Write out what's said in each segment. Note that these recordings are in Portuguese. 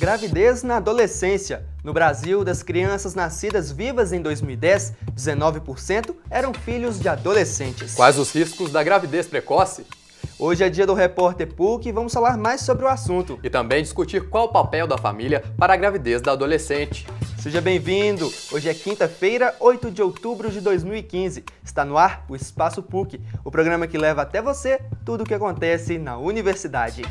Gravidez na adolescência. No Brasil, das crianças nascidas vivas em 2010, 19% eram filhos de adolescentes. Quais os riscos da gravidez precoce? Hoje é dia do Repórter PUC e vamos falar mais sobre o assunto. E também discutir qual o papel da família para a gravidez da adolescente. Seja bem-vindo! Hoje é quinta-feira, 8 de outubro de 2015. Está no ar o Espaço PUC, o programa que leva até você tudo o que acontece na universidade.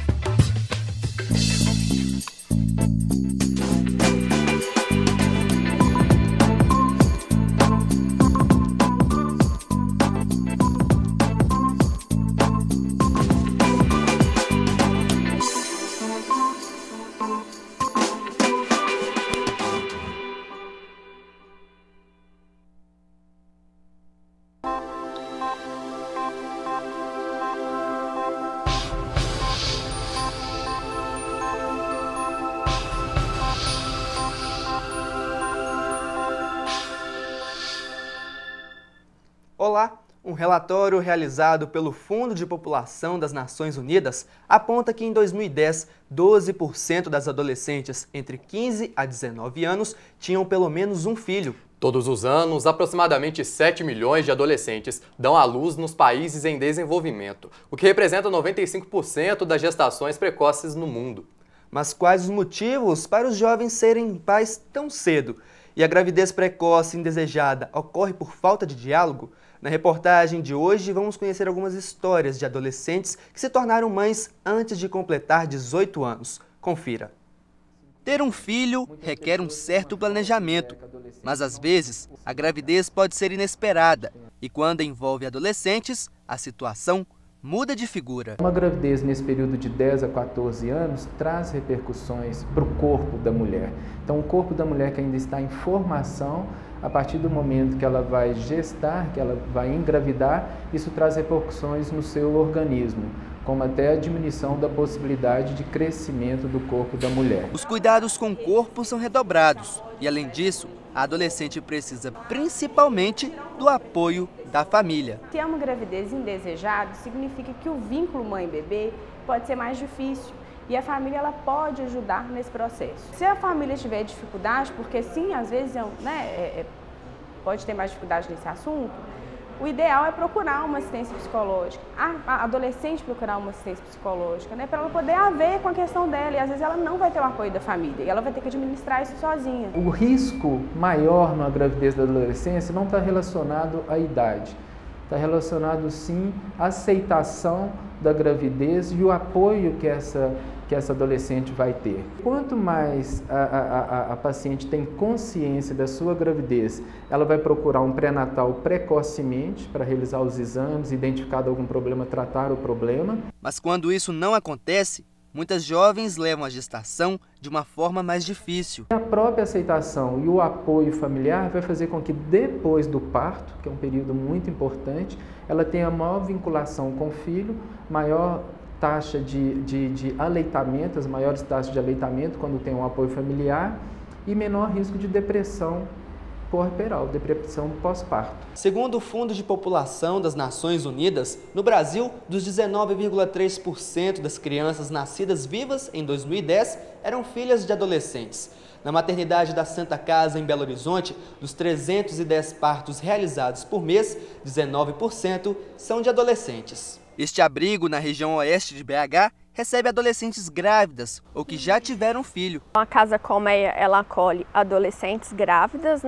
Olá! Um relatório realizado pelo Fundo de População das Nações Unidas aponta que em 2010, 12% das adolescentes entre 15 a 19 anos tinham pelo menos um filho. Todos os anos, aproximadamente 7 milhões de adolescentes dão à luz nos países em desenvolvimento, o que representa 95% das gestações precoces no mundo. Mas quais os motivos para os jovens serem pais tão cedo? E a gravidez precoce indesejada ocorre por falta de diálogo? Na reportagem de hoje, vamos conhecer algumas histórias de adolescentes que se tornaram mães antes de completar 18 anos. Confira. Ter um filho requer um certo planejamento, mas às vezes a gravidez pode ser inesperada e quando envolve adolescentes, a situação muda de figura. Uma gravidez nesse período de 10 a 14 anos traz repercussões para o corpo da mulher. Então, o corpo da mulher que ainda está em formação, a partir do momento que ela vai gestar, que ela vai engravidar, isso traz repercussões no seu organismo, como até a diminuição da possibilidade de crescimento do corpo da mulher. Os cuidados com o corpo são redobrados e, além disso, a adolescente precisa principalmente do apoio da família. Se é uma gravidez indesejada, significa que o vínculo mãe-bebê pode ser mais difícil e a família ela pode ajudar nesse processo. Se a família tiver dificuldade, porque sim, às vezes pode ter mais dificuldade nesse assunto, o ideal é procurar uma assistência psicológica, a adolescente procurar uma assistência psicológica, para ela poder haver com a questão dela, e às vezes ela não vai ter o apoio da família, e ela vai ter que administrar isso sozinha. O risco maior na gravidez da adolescência não está relacionado à idade, está relacionado sim à aceitação da gravidez e o apoio que essa adolescente vai ter. Quanto mais a paciente tem consciência da sua gravidez, ela vai procurar um pré-natal precocemente para realizar os exames, identificar algum problema, tratar o problema. Mas quando isso não acontece, muitas jovens levam a gestação de uma forma mais difícil. A própria aceitação e o apoio familiar vai fazer com que depois do parto, que é um período muito importante, ela tenha maior vinculação com o filho, maior taxa de aleitamento, as maiores taxas de aleitamento quando tem um apoio familiar e menor risco de depressão puerperal, depressão pós-parto. Segundo o Fundo de População das Nações Unidas, no Brasil, dos 19,3% das crianças nascidas vivas em 2010 eram filhas de adolescentes. Na maternidade da Santa Casa, em Belo Horizonte, dos 310 partos realizados por mês, 19% são de adolescentes. Este abrigo, na região oeste de BH, recebe adolescentes grávidas ou que já tiveram filho. A Casa Colmeia, ela acolhe adolescentes grávidas,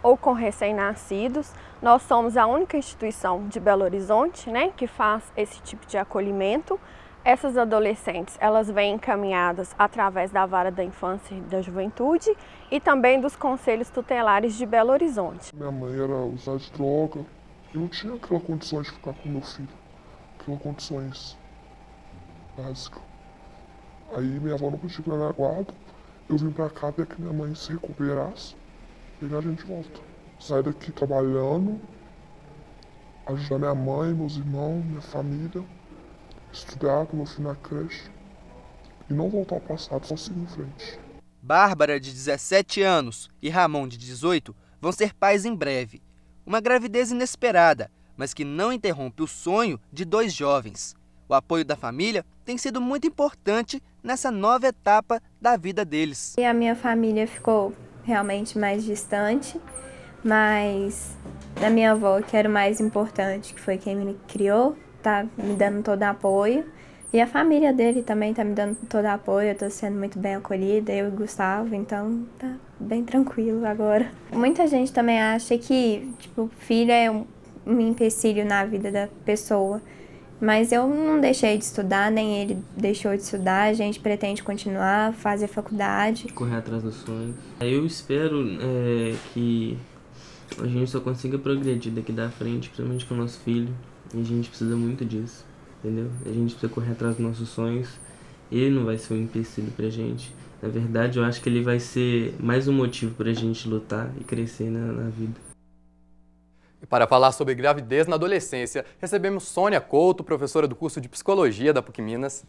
ou com recém-nascidos. Nós somos a única instituição de Belo Horizonte, que faz esse tipo de acolhimento. Essas adolescentes, elas vêm encaminhadas através da Vara da Infância e da Juventude e também dos Conselhos Tutelares de Belo Horizonte. Minha mãe era usar de droga e não tinha aquela condição de ficar com meu filho, aquelas condições básicas. Aí minha avó não podia ficar na guarda, eu vim pra cá até que minha mãe se recuperasse, pegar a gente de volta. Sair daqui trabalhando, ajudar minha mãe, meus irmãos, minha família, estudar com meu filho na creche e não voltar ao passado, só seguir em frente. Bárbara, de 17 anos, e Ramon, de 18, vão ser pais em breve. Uma gravidez inesperada, mas que não interrompe o sonho de dois jovens. O apoio da família tem sido muito importante nessa nova etapa da vida deles. E a minha família ficou realmente mais distante, mas a minha avó, que era o mais importante, que foi quem me criou, tá me dando todo o apoio. E a família dele também tá me dando todo o apoio, eu tô sendo muito bem acolhida, eu e o Gustavo, então tá bem tranquilo agora. Muita gente também acha que, tipo, filho é um empecilho na vida da pessoa. Mas eu não deixei de estudar, nem ele deixou de estudar, a gente pretende continuar, fazer faculdade. Correr atrás dos sonhos. Eu espero que a gente só consiga progredir daqui da frente, principalmente com o nosso filho. E a gente precisa muito disso, entendeu? A gente precisa correr atrás dos nossos sonhos. Ele não vai ser um empecilho pra gente. Na verdade, eu acho que ele vai ser mais um motivo pra gente lutar e crescer na vida. E para falar sobre gravidez na adolescência, recebemos Sônia Couto, professora do curso de Psicologia da PUC Minas.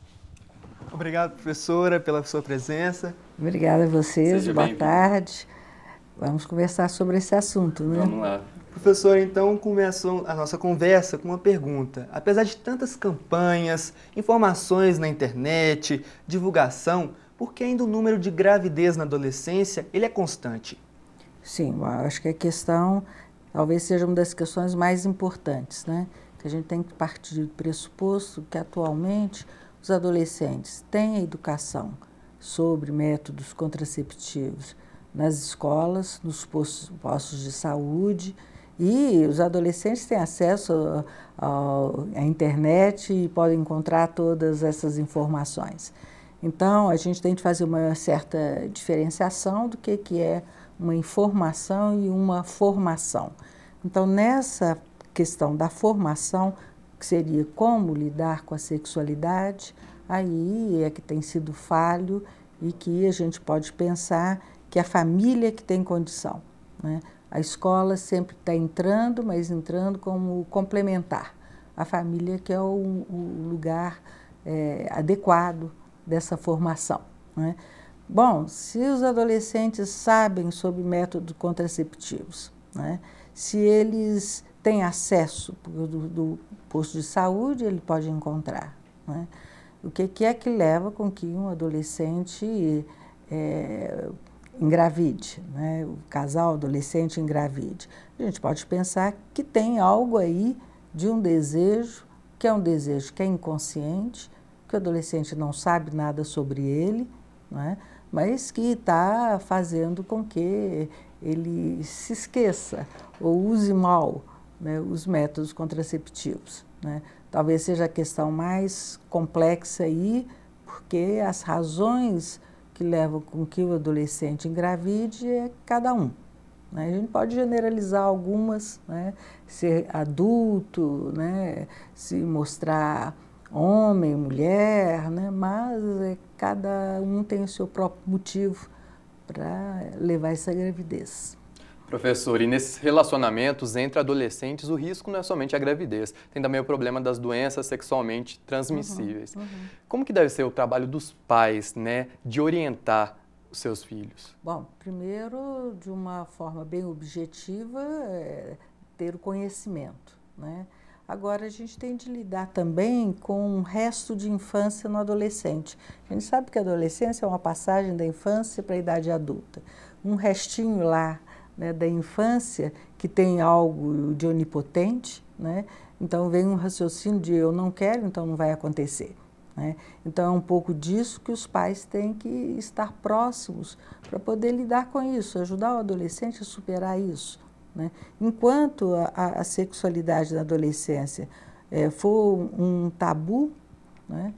Obrigado, professora, pela sua presença. Obrigada a vocês, Seja boa bem-vindo. tarde. Vamos conversar sobre esse assunto, né? Vamos lá. Professora, então começou a nossa conversa com uma pergunta. Apesar de tantas campanhas, informações na internet, divulgação, por que ainda o número de gravidez na adolescência ele é constante? Sim, eu acho que a questão talvez seja uma das questões mais importantes, né? Que a gente tem que partir do pressuposto que atualmente os adolescentes têm a educação sobre métodos contraceptivos nas escolas, nos postos de saúde, e os adolescentes têm acesso à internet e podem encontrar todas essas informações. Então, a gente tem que fazer uma certa diferenciação do que é uma informação e uma formação. Então, nessa questão da formação, que seria como lidar com a sexualidade, aí é que tem sido falho e que a gente pode pensar que a família que tem condição, né? A escola sempre está entrando, mas entrando como complementar. A família que é o lugar adequado dessa formação, né? Bom, se os adolescentes sabem sobre métodos contraceptivos, né? Se eles têm acesso do posto de saúde, ele pode encontrar, né? O que é que leva com que um adolescente engravide, né? O casal adolescente engravide? A gente pode pensar que tem algo aí de um desejo que é inconsciente, que o adolescente não sabe nada sobre ele, né? Mas que está fazendo com que ele se esqueça ou use mal, né, os métodos contraceptivos, né? Talvez seja a questão mais complexa aí, porque as razões que levam com que o adolescente engravide é cada um, né? A gente pode generalizar algumas, né? Ser adulto, né? Se mostrar homem, mulher, né? Mas cada um tem o seu próprio motivo para levar essa gravidez. Professor, e nesses relacionamentos entre adolescentes, o risco não é somente a gravidez, tem também o problema das doenças sexualmente transmissíveis. Como que deve ser o trabalho dos pais, né, de orientar os seus filhos? Bom, primeiro, de uma forma bem objetiva, ter o conhecimento, né? Agora, a gente tem de lidar também com o resto de infância no adolescente. A gente sabe que a adolescência é uma passagem da infância para a idade adulta. Um restinho lá, né, da infância que tem algo de onipotente, né? Então vem um raciocínio de eu não quero, então não vai acontecer, né? Então é um pouco disso que os pais têm que estar próximos para poder lidar com isso, ajudar o adolescente a superar isso, né? Enquanto a sexualidade na adolescência for um tabu, né,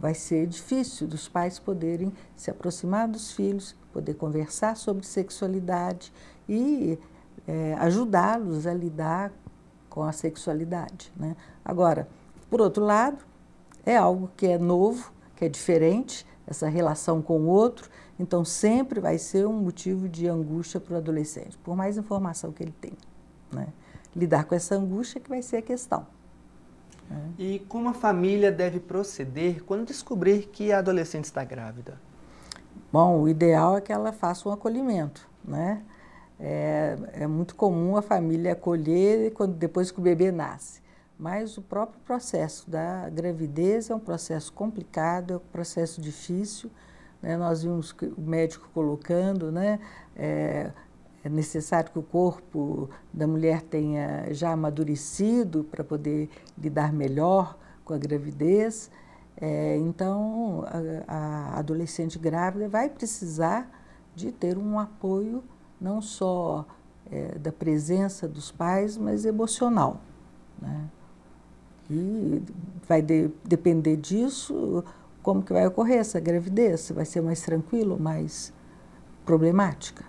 vai ser difícil dos pais poderem se aproximar dos filhos, poder conversar sobre sexualidade e ajudá-los a lidar com a sexualidade, né? Agora, por outro lado, é algo que é novo, que é diferente, essa relação com o outro, então sempre vai ser um motivo de angústia para o adolescente, por mais informação que ele tenha, né? Lidar com essa angústia que vai ser a questão. E como a família deve proceder quando descobrir que a adolescente está grávida? Bom, o ideal é que ela faça um acolhimento, né? É muito comum a família acolher depois que o bebê nasce, mas o próprio processo da gravidez é um processo complicado, é um processo difícil, né? Nós vimos o médico colocando, né? É necessário que o corpo da mulher tenha já amadurecido para poder lidar melhor com a gravidez. Então, a adolescente grávida vai precisar de ter um apoio não só da presença dos pais, mas emocional, né? E vai depender disso como que vai ocorrer essa gravidez, se vai ser mais tranquilo ou mais problemática.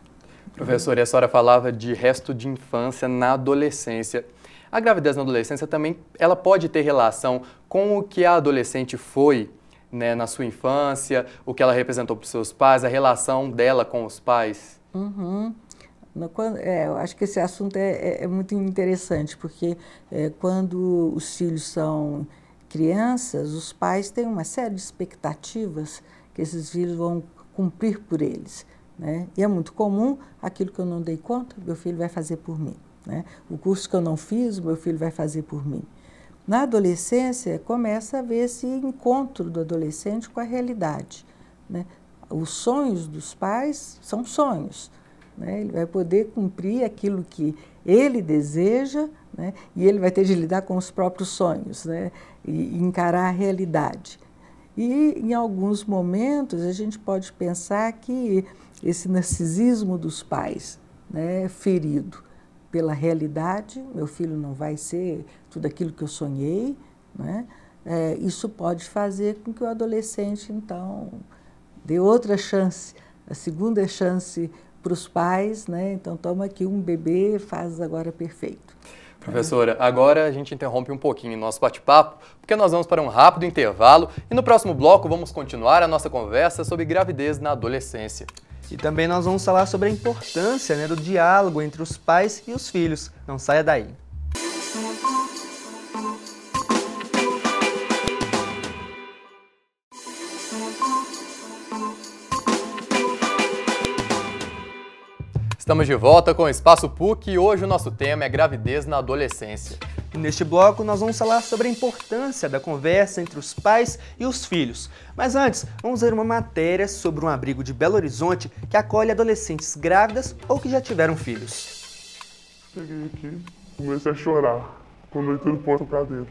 Professora, e a senhora falava de resto de infância na adolescência. A gravidez na adolescência também, ela pode ter relação com o que a adolescente foi, né, na sua infância, o que ela representou para os seus pais, a relação dela com os pais? Uhum. Eu acho que esse assunto é muito interessante, porque quando os filhos são crianças, os pais têm uma série de expectativas que esses filhos vão cumprir por eles, né? E é muito comum, aquilo que eu não dei conta, meu filho vai fazer por mim, né? O curso que eu não fiz, meu filho vai fazer por mim. Na adolescência, começa a haver esse encontro do adolescente com a realidade, né? Os sonhos dos pais são sonhos, né? Ele vai poder cumprir aquilo que ele deseja, né? E ele vai ter de lidar com os próprios sonhos, né? E encarar a realidade. E, em alguns momentos, a gente pode pensar que esse narcisismo dos pais, né, ferido pela realidade, meu filho não vai ser tudo aquilo que eu sonhei, né? Isso pode fazer com que o adolescente, então, dê outra chance, a segunda chance para os pais, né? Então, toma aqui um bebê, faz agora perfeito. Professora, agora a gente interrompe um pouquinho o nosso bate-papo, porque nós vamos para um rápido intervalo e no próximo bloco vamos continuar a nossa conversa sobre gravidez na adolescência. E também nós vamos falar sobre a importância, né, do diálogo entre os pais e os filhos. Não saia daí. Estamos de volta com o Espaço PUC e hoje o nosso tema é gravidez na adolescência. E neste bloco nós vamos falar sobre a importância da conversa entre os pais e os filhos. Mas antes, vamos ver uma matéria sobre um abrigo de Belo Horizonte que acolhe adolescentes grávidas ou que já tiveram filhos. Cheguei aqui, comecei a chorar quando eu entrei no porta-cadeira.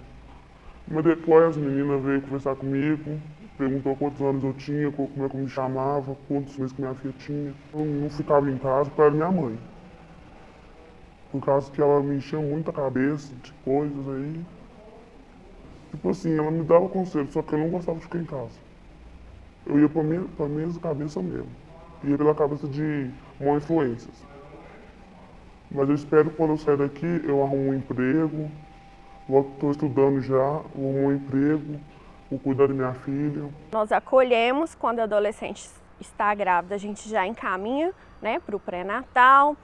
Mas depois as meninas veio conversar comigo, perguntou quantos anos eu tinha, como é que eu me chamava, quantos meses que minha filha tinha. Eu não ficava em casa porque era minha mãe. Por causa que ela me encheu muito a cabeça de coisas aí. Tipo assim, ela me dava conselho, só que eu não gostava de ficar em casa. Eu ia pra minha cabeça mesmo. Ia pela cabeça de má influências. Mas eu espero que quando eu sair daqui, eu arrumo um emprego. Estou estudando já, vou arrumar um emprego. Vou cuidar da minha filha. Nós acolhemos quando a adolescente está grávida, a gente já encaminha, né, para o pré-natal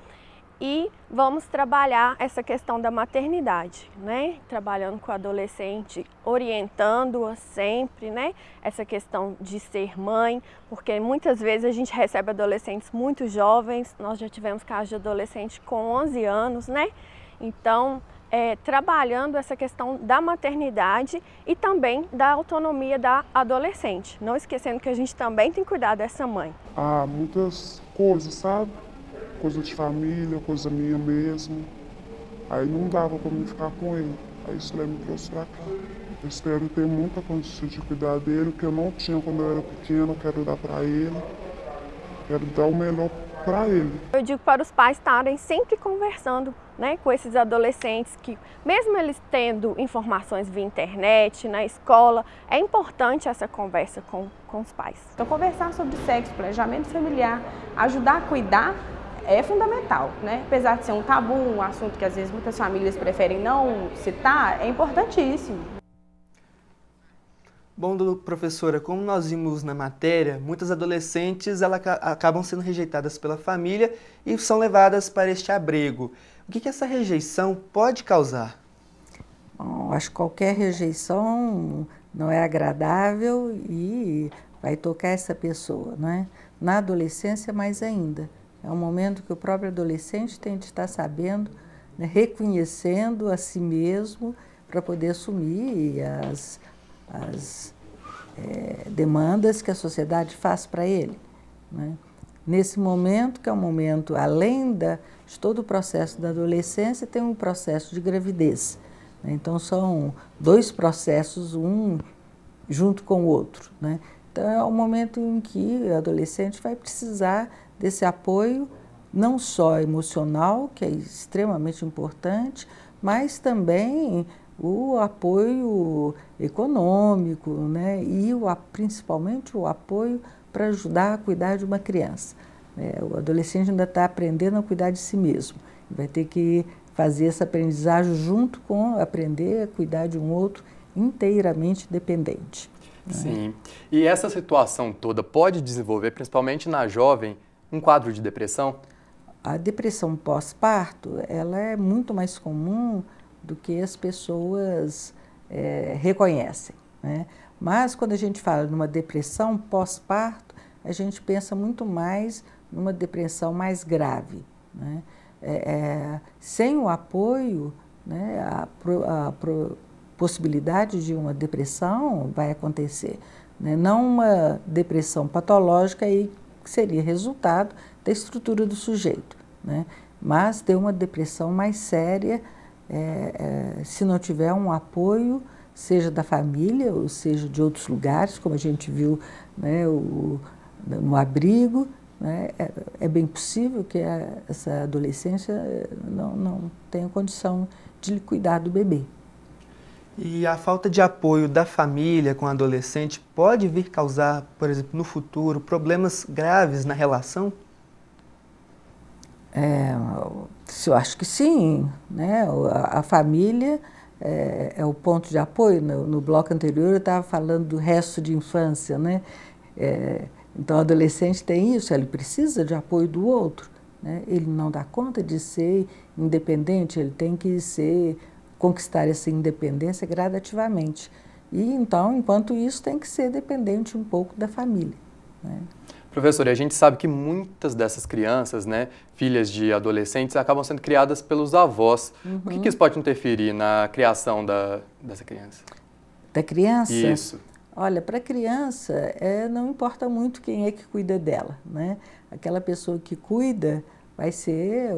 e vamos trabalhar essa questão da maternidade, né, trabalhando com a adolescente, orientando-a sempre, né, essa questão de ser mãe, porque muitas vezes a gente recebe adolescentes muito jovens, nós já tivemos casos de adolescente com 11 anos, né, então trabalhando essa questão da maternidade e também da autonomia da adolescente. Não esquecendo que a gente também tem que cuidar dessa mãe. Ah, muitas coisas, sabe? Coisa de família, coisa minha mesmo. Aí não dava pra mim ficar com ele. Aí isso me trouxe pra cá. Eu espero ter muita condição de cuidar dele, que eu não tinha quando eu era pequeno. Eu quero dar pra ele. Quero dar o melhor para ele. Eu digo para os pais estarem sempre conversando, né, com esses adolescentes que, mesmo eles tendo informações via internet, na escola, é importante essa conversa com os pais. Então, conversar sobre sexo, planejamento familiar, ajudar a cuidar é fundamental, né? Apesar de ser um tabu, um assunto que às vezes muitas famílias preferem não citar, é importantíssimo. Bom, professora, como nós vimos na matéria, muitas adolescentes acabam sendo rejeitadas pela família e são levadas para este abrigo. O que essa rejeição pode causar? Bom, acho que qualquer rejeição não é agradável e vai tocar essa pessoa, não é? Na adolescência, mais ainda. É um momento que o próprio adolescente tem de estar sabendo, né, reconhecendo a si mesmo, para poder assumir as demandas que a sociedade faz para ele, né? Nesse momento, que é um momento, além de todo o processo da adolescência, tem um processo de gravidez, né? Então, são dois processos, um junto com o outro, né? Então, é um momento em que o adolescente vai precisar desse apoio, não só emocional, que é extremamente importante, mas também o apoio econômico, né? E principalmente o apoio para ajudar a cuidar de uma criança. O adolescente ainda está aprendendo a cuidar de si mesmo. Vai ter que fazer essa aprendizagem junto com aprender a cuidar de um outro inteiramente dependente. Sim. E essa situação toda pode desenvolver, principalmente na jovem, um quadro de depressão? A depressão pós-parto, ela é muito mais comum do que as pessoas reconhecem, né? Mas quando a gente fala numa depressão pós-parto, a gente pensa muito mais numa depressão mais grave, né? Sem o apoio, né, a possibilidade de uma depressão vai acontecer, né? Não uma depressão patológica aí que seria resultado da estrutura do sujeito, né? Mas ter uma depressão mais séria, se não tiver um apoio, seja da família ou seja de outros lugares, como a gente viu, né, no abrigo, né, é bem possível que essa adolescência não tenha condição de cuidar do bebê. E a falta de apoio da família com o adolescente pode vir causar, por exemplo, no futuro, problemas graves na relação? Eu acho que sim, né? A família é o ponto de apoio. No bloco anterior eu estava falando do resto de infância, né? Então o adolescente tem isso, ele precisa de apoio do outro, né? Ele não dá conta de ser independente, ele tem que conquistar essa independência gradativamente. E então, enquanto isso, tem que ser dependente um pouco da família, né? Professora, a gente sabe que muitas dessas crianças, né, filhas de adolescentes, acabam sendo criadas pelos avós. Uhum. O que isso pode interferir na criação dessa criança? Da criança? Isso. Olha, para a criança, não importa muito quem é que cuida dela, né? Aquela pessoa que cuida vai ser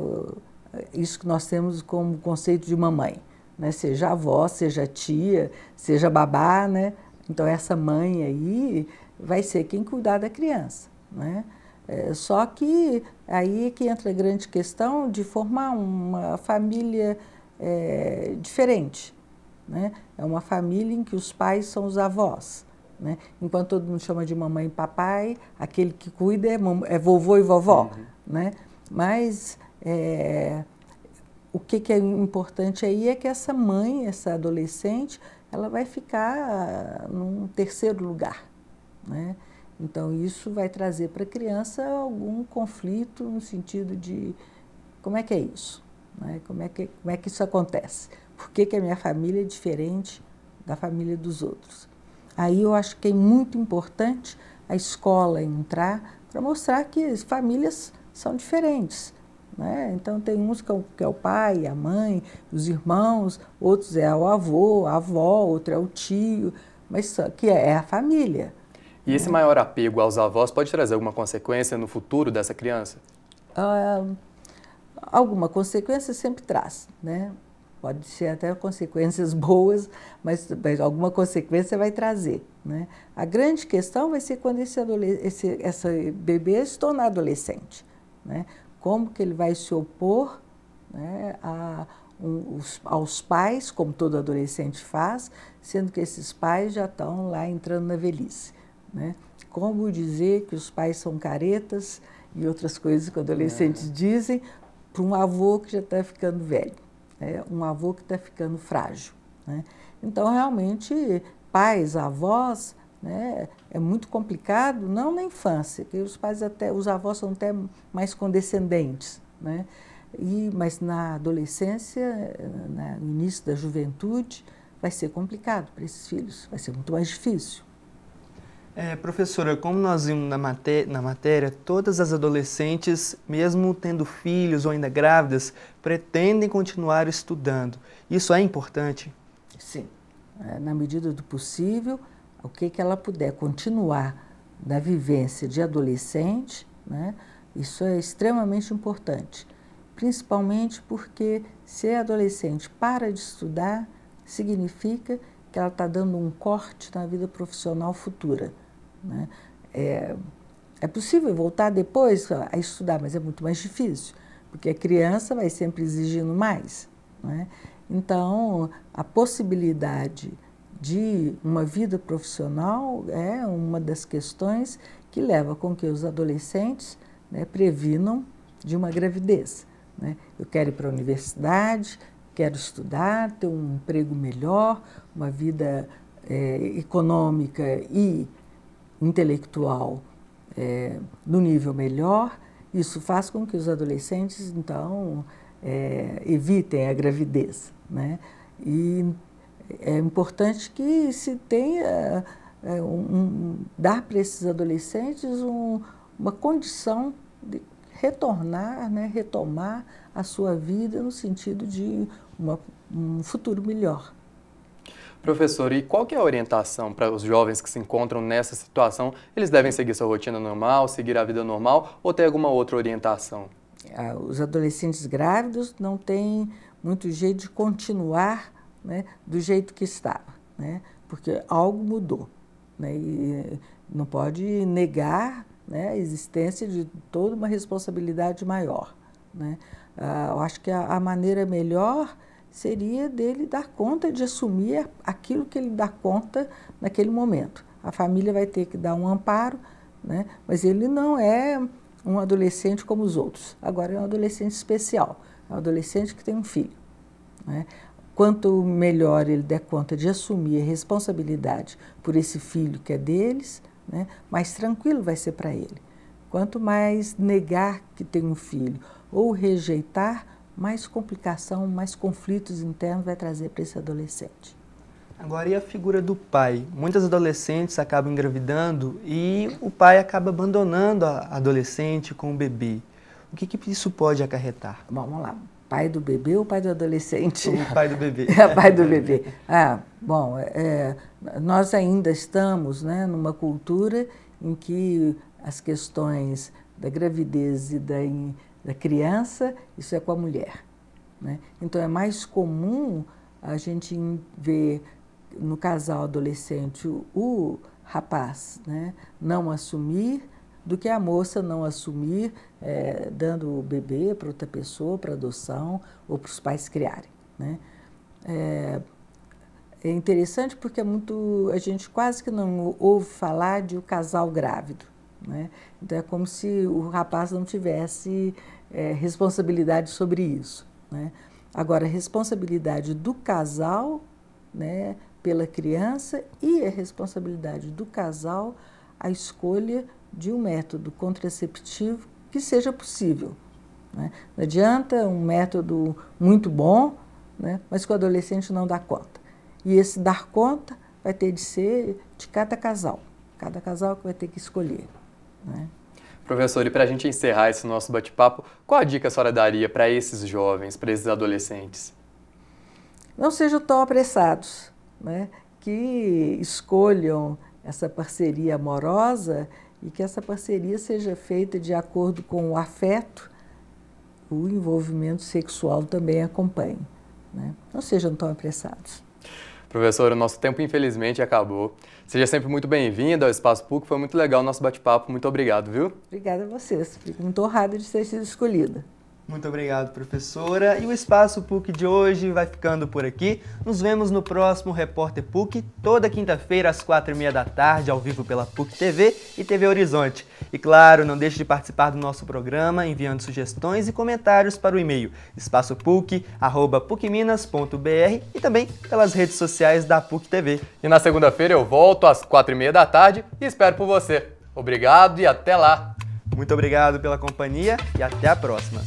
isso que nós temos como conceito de mamãe, né? Seja avó, seja tia, seja babá, né? Então, essa mãe aí vai ser quem cuidar da criança, né? Só que aí é que entra a grande questão de formar uma família diferente, né? É uma família em que os pais são os avós, né? Enquanto todo mundo chama de mamãe e papai, aquele que cuida é vovô e vovó, uhum, né? Mas o que é importante aí é que essa mãe, essa adolescente, ela vai ficar num terceiro lugar, né? Então, isso vai trazer para a criança algum conflito no sentido de como é que é isso, né? Como é que isso acontece? Por que a minha família é diferente da família dos outros? Aí eu acho que é muito importante a escola entrar para mostrar que as famílias são diferentes, né? Então, tem uns que é o pai, a mãe, os irmãos, outros é o avô, a avó, outro é o tio, mas que é a família. E esse maior apego aos avós pode trazer alguma consequência no futuro dessa criança? Alguma consequência sempre traz, né? Pode ser até consequências boas, mas alguma consequência vai trazer, né? A grande questão vai ser quando esse bebê se tornar adolescente, né? Como que ele vai se opor, né, aos pais, como todo adolescente faz, sendo que esses pais já estão lá entrando na velhice, né? Como dizer que os pais são caretas e outras coisas que adolescentes dizem para um avô que já está ficando velho, né? Um avô que está ficando frágil, né? Então, realmente, pais, avós, né, é muito complicado, não na infância, que os avós são até mais condescendentes, né? Mas na adolescência, no início da juventude, vai ser complicado para esses filhos, vai ser muito mais difícil. Professora, como nós vimos na matéria, todas as adolescentes, mesmo tendo filhos ou ainda grávidas, pretendem continuar estudando. Isso é importante? Sim, na medida do possível, o que ela puder continuar na vivência de adolescente, né? Isso é extremamente importante, principalmente porque se a adolescente para de estudar, significa que ela está dando um corte na vida profissional futura, né? É possível voltar depois a estudar, mas é muito mais difícil, porque a criança vai sempre exigindo mais, né? Então, a possibilidade de uma vida profissional é uma das questões que leva com que os adolescentes, né, previnam de uma gravidez, né? Eu quero ir para a universidade, quero estudar, ter um emprego melhor, uma vida econômica e intelectual no nível melhor. Isso faz com que os adolescentes, então, evitem a gravidez, né? E é importante que se tenha, dar para esses adolescentes uma condição de retornar, né, retomar a sua vida no sentido de um futuro melhor. Professor, e qual que é a orientação para os jovens que se encontram nessa situação? Eles devem seguir sua rotina normal, seguir a vida normal ou tem alguma outra orientação? Os adolescentes grávidos não têm muito jeito de continuar, né, do jeito que estava, né, porque algo mudou, né, e não pode negar, né, a existência de toda uma responsabilidade maior, né. Eu acho que a maneira melhor seria dele dar conta de assumir aquilo que ele dá conta naquele momento. A família vai ter que dar um amparo, né, mas ele não é um adolescente como os outros. Agora é um adolescente especial, é um adolescente que tem um filho, né. Quanto melhor ele der conta de assumir a responsabilidade por esse filho que é deles, né, mais tranquilo vai ser para ele. Quanto mais negar que tem um filho ou rejeitar, mais complicação, mais conflitos internos vai trazer para esse adolescente. Agora, e a figura do pai? Muitas adolescentes acabam engravidando e o pai acaba abandonando a adolescente com o bebê. O que isso pode acarretar? Vamos lá. Pai do bebê ou pai do adolescente? O pai do bebê. Pai do bebê. Bom, nós ainda estamos, né, numa cultura em que as questões da gravidez e da criança, isso é com a mulher, né? Então é mais comum a gente ver no casal adolescente o rapaz, né, não assumir, do que a moça não assumir, dando o bebê para outra pessoa, para adoção ou para os pais criarem, né? É interessante porque a gente quase que não ouve falar de um casal grávido, né? Então é como se o rapaz não tivesse responsabilidade sobre isso, né? Agora, a responsabilidade do casal, né, pela criança, e a responsabilidade do casal a escolha de um método contraceptivo que seja possível, né? Não adianta um método muito bom, né, mas que o adolescente não dá conta. E esse dar conta vai ter de ser de cada casal que vai ter que escolher, né? Professor, e para a gente encerrar esse nosso bate-papo, qual a dica a senhora daria para esses jovens, para esses adolescentes? Não sejam tão apressados, né? Que escolham essa parceria amorosa e que essa parceria seja feita de acordo com o afeto, o envolvimento sexual também acompanhe, né? Não sejam tão apressados. Professor, o nosso tempo infelizmente acabou. Seja sempre muito bem-vinda ao Espaço PUC, foi muito legal o nosso bate-papo. Muito obrigado, viu? Obrigada a vocês, fico muito honrada de ter sido escolhida. Muito obrigado, professora. E o Espaço PUC de hoje vai ficando por aqui. Nos vemos no próximo Repórter PUC, toda quinta-feira às 4h30 da tarde, ao vivo pela PUC TV e TV Horizonte. E claro, não deixe de participar do nosso programa enviando sugestões e comentários para o e-mail espaçopuc@pucminas.br e também pelas redes sociais da PUC TV. E na segunda-feira eu volto às 4h30 da tarde e espero por você. Obrigado e até lá! Muito obrigado pela companhia e até a próxima.